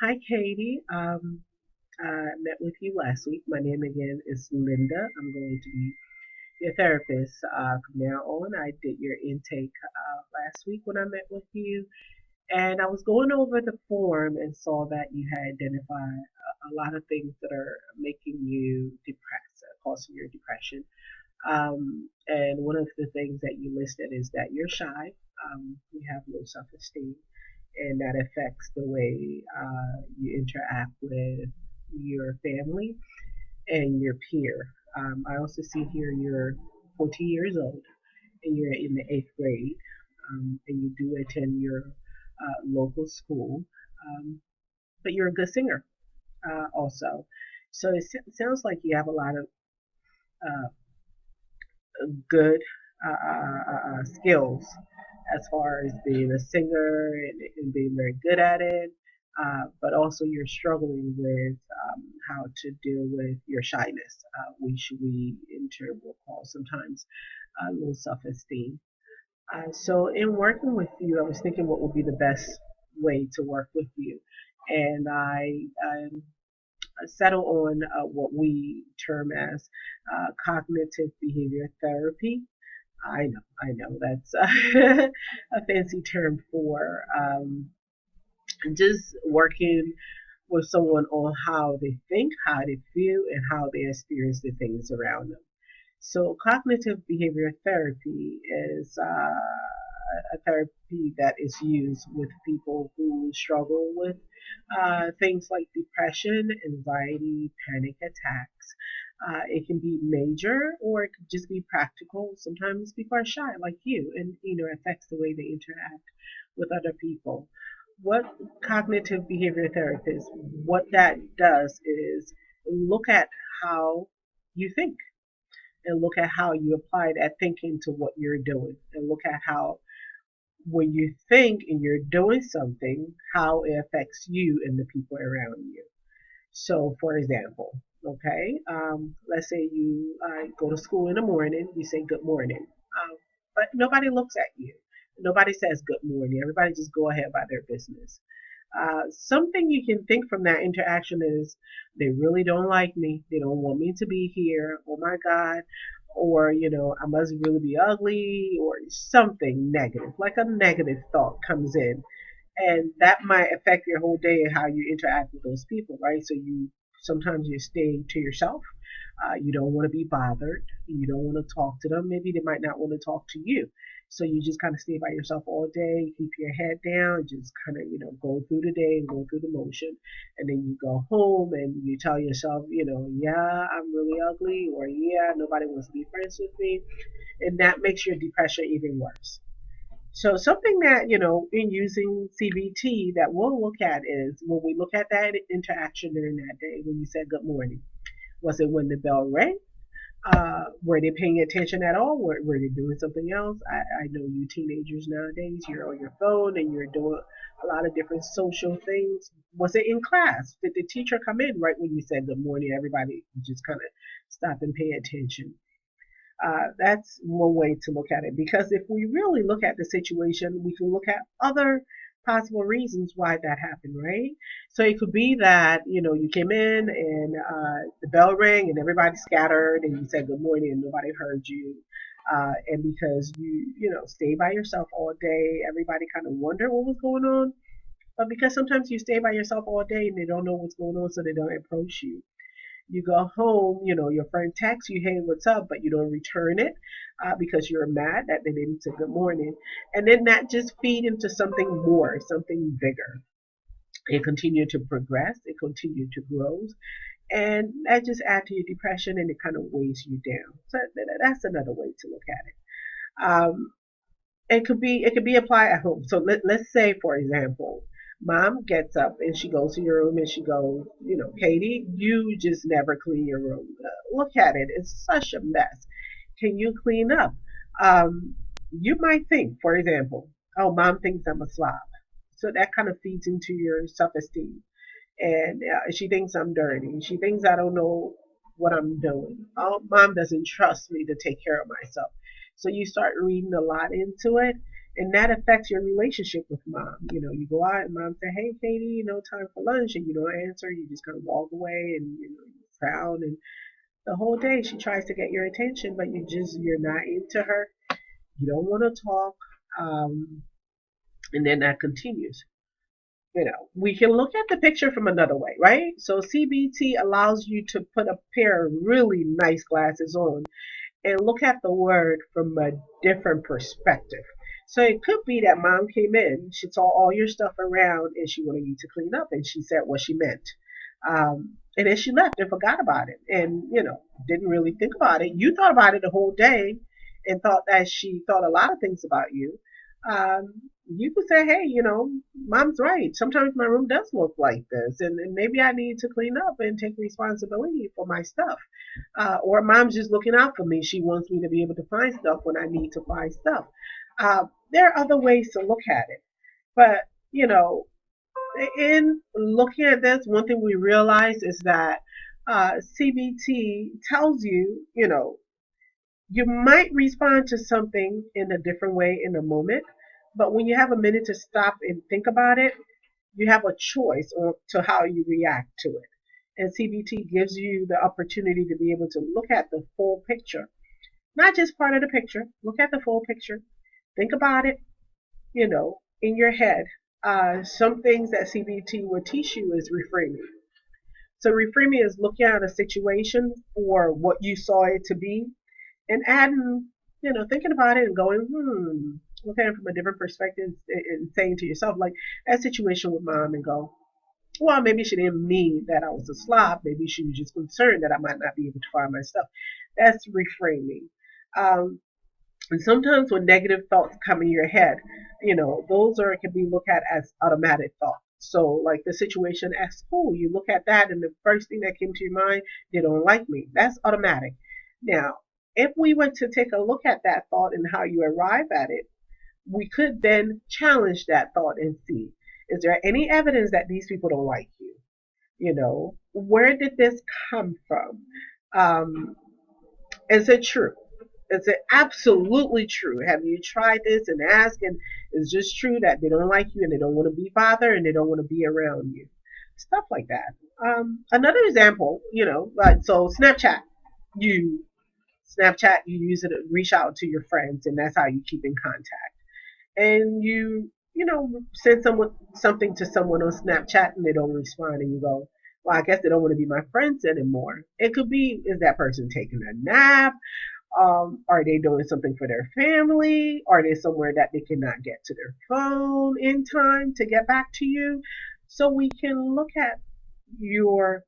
Hi, Katie. I met with you last week. My name again is Linda. I'm going to be your therapist from now on. I did your intake last week when I met with you, and I was going over the form and saw that you had identified a lot of things that are making you depressed, causing your depression. And one of the things that you listed is that you're shy, you have low self esteem, and that affects the way you interact with your family and your peer. I also see here you're 14 years old and you're in the eighth grade, and you do attend your local school, but you're a good singer also. So it sounds like you have a lot of uh, good skills as far as being a singer and being very good at it. But also you're struggling with how to deal with your shyness, which we in turn will call sometimes low self-esteem. So in working with you, I was thinking what would be the best way to work with you, and I settle on what we term as cognitive behavior therapy. I know that's a fancy term for just working with someone on how they think, how they feel, and how they experience the things around them. So, cognitive behavior therapy is a therapy that is used with people who struggle with things like depression, anxiety, panic attacks. It can be major or it could just be practical. Sometimes people are shy, like you, and it affects the way they interact with other people. What cognitive behavior therapist, what that does is look at how you think and look at how you apply that thinking to what you're doing and look at how when you think and you're doing something, how it affects you and the people around you. So, for example, okay, let's say you go to school in the morning, you say good morning, but nobody looks at you. Nobody says good morning. Everybody just go ahead by their business. Something you can think from that interaction is they really don't like me. They don't want me to be here. Oh my God. Or, I must really be ugly or something negative, like a negative thought comes in. And that might affect your whole day and how you interact with those people, right? So sometimes you stay to yourself. You don't want to be bothered. You don't want to talk to them. Maybe they might not want to talk to you. So you just kind of stay by yourself all day, keep your head down, just kind of, go through the day and go through the motion. And then you go home and you tell yourself, yeah, I'm really ugly, or yeah, nobody wants to be friends with me. And that makes your depression even worse. So something that, in using CBT that we'll look at is when we look at that interaction during that day, when you said good morning, was it when the bell rang? Were they paying attention at all? Were they doing something else? I know you teenagers nowadays, you're on your phone and you're doing a lot of different social things. Was it in class? Did the teacher come in right when you said good morning? Everybody just kind of stop and pay attention. That's one way to look at it. Because if we really look at the situation, we can look at other possible reasons why that happened, right? So it could be that, you came in and the bell rang and everybody scattered and you said good morning and nobody heard you. And because you stay by yourself all day, everybody kind of wonder what was going on. But because sometimes you stay by yourself all day and they don't know what's going on, so they don't approach you. You go home, your friend texts you, hey, what's up, but you don't return it because you're mad that they didn't say good morning. And then that just feed into something more, something bigger. It continue to progress, it continue to grow, and that just add to your depression and it kind of weighs you down. So that's another way to look at it. It could be applied at home. So let's say, for example, mom gets up and she goes to your room and she goes, Katie, you just never clean your room. Look at it. It's such a mess. Can you clean up? You might think, for example, oh, mom thinks I'm a slob. So that kind of feeds into your self esteem. And she thinks I'm dirty. She thinks I don't know what I'm doing. Mom doesn't trust me to take care of myself. So you start reading a lot into it, And that affects your relationship with mom. You go out and mom say, "Hey, Katie, time for lunch," and you don't answer. You just kind of walk away, and you frown, and the whole day she tries to get your attention, but you're not into her. You don't want to talk, um, and then that continues. We can look at the picture from another way, right? So CBT allows you to put a pair of really nice glasses on and look at the word from a different perspective. So it could be that mom came in, she saw all your stuff around, and she wanted you to clean up, and she said what she meant. And then she left and forgot about it, and didn't really think about it. You thought about it the whole day, and thought that she thought a lot of things about you. You could say, "Hey, mom's right. Sometimes my room does look like this, and maybe I need to clean up and take responsibility for my stuff." Or mom's just looking out for me. She wants me to be able to find stuff when I need to find stuff. There are other ways to look at it. But, in looking at this, one thing we realize is that CBT tells you, you might respond to something in a different way in a moment, but when you have a minute to stop and think about it, you have a choice to how you react to it. And CBT gives you the opportunity to be able to look at the full picture, not just part of the picture. Look at the full picture. Think about it, in your head. Some things that CBT will teach you is reframing. So reframing is looking at a situation for what you saw it to be and adding, thinking about it and going, looking at it from a different perspective and saying to yourself, like that situation with mom, and go, well, maybe she didn't mean that I was a slob. Maybe she was just concerned that I might not be able to find my stuff. That's reframing. Um, and sometimes when negative thoughts come in your head, those can be looked at as automatic thoughts. So, like the situation at school, you look at that, and the first thing that came to your mind, they don't like me. That's automatic. Now, if we were to take a look at that thought and how you arrive at it, we could then challenge that thought and see, is there any evidence that these people don't like you? Where did this come from? Um, is it true? Is it absolutely true? Have you tried this and asked, and is this true that they don't like you and they don't want to be bothered and they don't want to be around you? Stuff like that. Another example, like so Snapchat. You Snapchat, you use it to reach out to your friends, and that's how you keep in contact. And you send someone something to someone on Snapchat and they don't respond, and you go, well, I guess they don't want to be my friends anymore. It could be, is that person taking a nap? Are they doing something for their family? Are they somewhere that they cannot get to their phone in time to get back to you? So we can look at your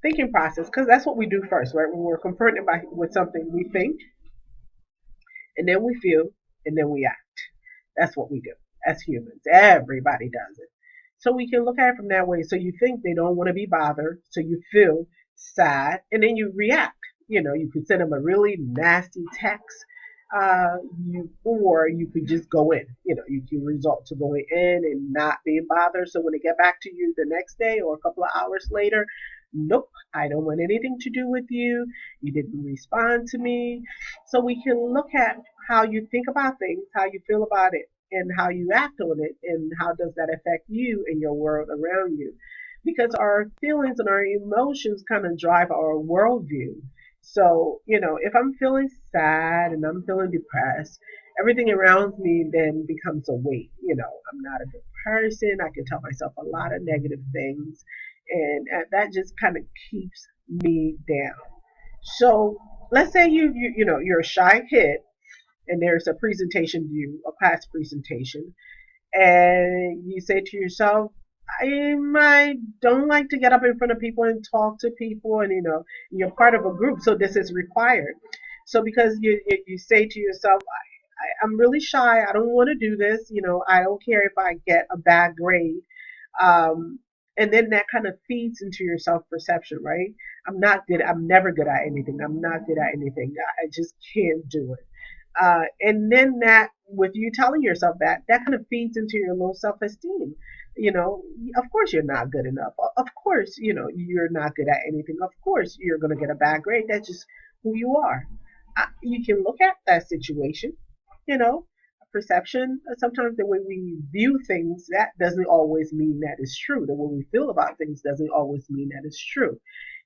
thinking process, because that's what we do first, right? When we're confronted with something, we think, and then we feel, and then we act. That's what we do as humans. Everybody does it. So we can look at it from that way. So you think they don't want to be bothered, so you feel sad, and then you react. You could send them a really nasty text, or you could just go in. You can resort to going in and not being bothered. So when they get back to you the next day or a couple of hours later, nope, I don't want anything to do with you. You didn't respond to me. So we can look at how you think about things, how you feel about it, and how you act on it, and how does that affect you and your world around you. Because our feelings and our emotions kind of drive our worldview. So, if I'm feeling sad and I'm feeling depressed, everything around me then becomes a weight. I'm not a good person. I can tell myself a lot of negative things, and that just kind of keeps me down. So, let's say you're a shy kid, and there's a presentation due, a class presentation, and you say to yourself, I don't like to get up in front of people and talk to people, and you're part of a group, so this is required. So because you say to yourself, I'm really shy, I don't want to do this, I don't care if I get a bad grade. Um, and then that kind of feeds into your self perception, right? I'm not good. I'm never good at anything. I'm not good at anything. I just can't do it. And then that, with you telling yourself that kind of feeds into your low self esteem. Of course you're not good enough. Of course, you're not good at anything. Of course you're going to get a bad grade. That's just who you are. You can look at that situation, you know, perception. Sometimes the way we view things, that doesn't always mean that is true. The way we feel about things doesn't always mean that is true.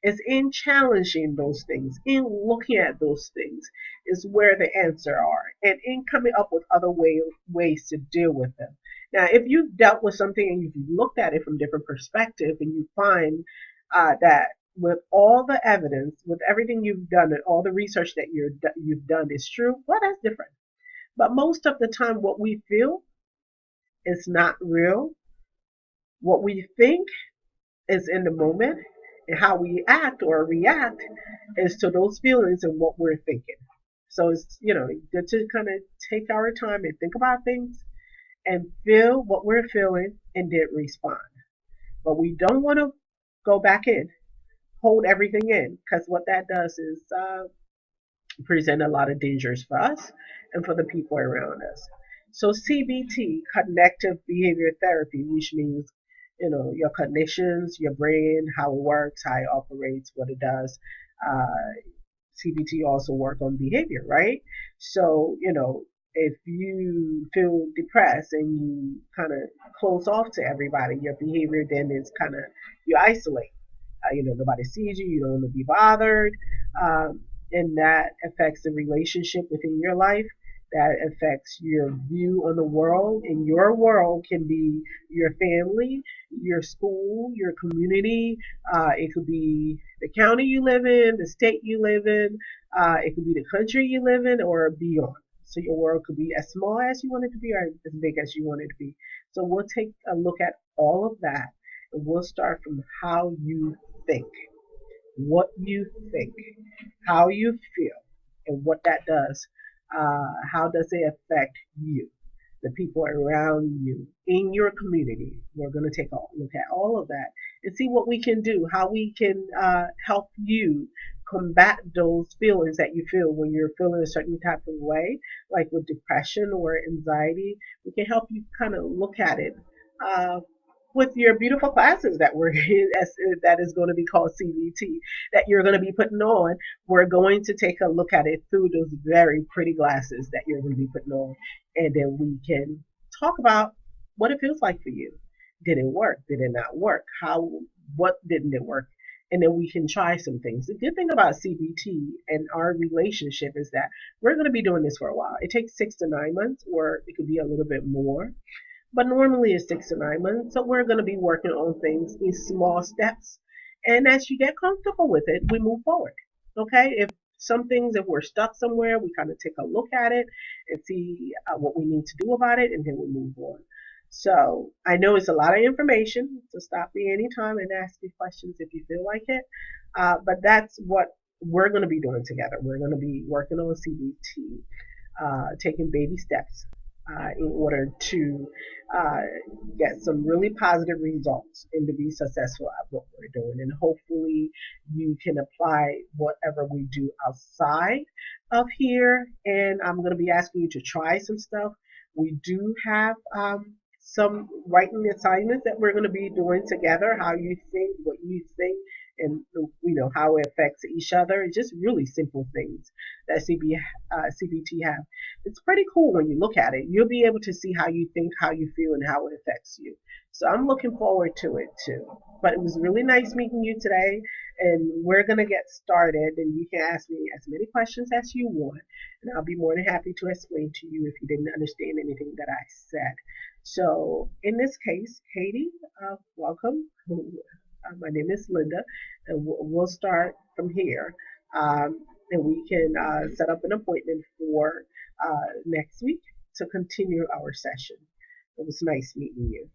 It's in challenging those things, in looking at those things, is where the answer are, and in coming up with other ways to deal with them. Now, if you've dealt with something and you've looked at it from different perspective, and you find that with all the evidence, with everything you've done, and all the research that you've done is true, well, that's different. But most of the time, what we feel is not real. What we think is in the moment, and how we act or react is to those feelings and what we're thinking. So it's, good to kind of take our time and think about things and feel what we're feeling and then respond. But we don't want to go back in, hold everything in, because what that does is present a lot of dangers for us and for the people around us. So CBT, cognitive behavior therapy, which means your cognitions, your brain, how it works, how it operates, what it does. CBT also work on behavior, right? So if you feel depressed and you kind of close off to everybody, your behavior then is kind of you isolate. Nobody sees you. You don't want to be bothered. And that affects the relationship within your life. That affects your view on the world. And your world can be your family, your school, your community. It could be the county you live in, the state you live in. It could be the country you live in, or beyond. So your world could be as small as you want it to be, or as big as you want it to be. So we'll take a look at all of that, and we'll start from how you think, what you think, how you feel, and what that does. How does it affect you, the people around you, in your community? We're going to take a look at all of that and see what we can do, how we can help you combat those feelings that you feel when you're feeling a certain type of way, like with depression or anxiety. We can help you kind of look at it with your beautiful classes that we're that is going to be called CBT, that you're going to be putting on. We're going to take a look at it through those very pretty glasses that you're going to be putting on, and then we can talk about what it feels like for you. Did it work? Did it not work? What didn't it work? And then we can try some things. The good thing about CBT and our relationship is that we're going to be doing this for a while. It takes 6 to 9 months, or it could be a little bit more, but normally it's 6 to 9 months. So we're going to be working on things in small steps. And as you get comfortable with it, we move forward. Okay? If we're stuck somewhere, we kind of take a look at it and see what we need to do about it, and then we move on. So I know it's a lot of information, so stop me anytime and ask me questions if you feel like it. But that's what we're going to be doing together. We're going to be working on CBT, taking baby steps in order to uh, get some really positive results and to be successful at what we're doing. And hopefully, you can apply whatever we do outside of here. And I'm going to be asking you to try some stuff. We do have some writing assignments that we're going to be doing together. How you think, what you think, and how it affects each other. It's just really simple things that CBT have. It's pretty cool when you look at it. You'll be able to see how you think, how you feel, and how it affects you. So I'm looking forward to it too. But it was really nice meeting you today, and we're gonna get started. And you can ask me as many questions as you want, and I'll be more than happy to explain to you if you didn't understand anything that I said. So in this case, Katie, welcome. My name is Linda, and we'll start from here. And we can set up an appointment for next week to continue our session. It was nice meeting you.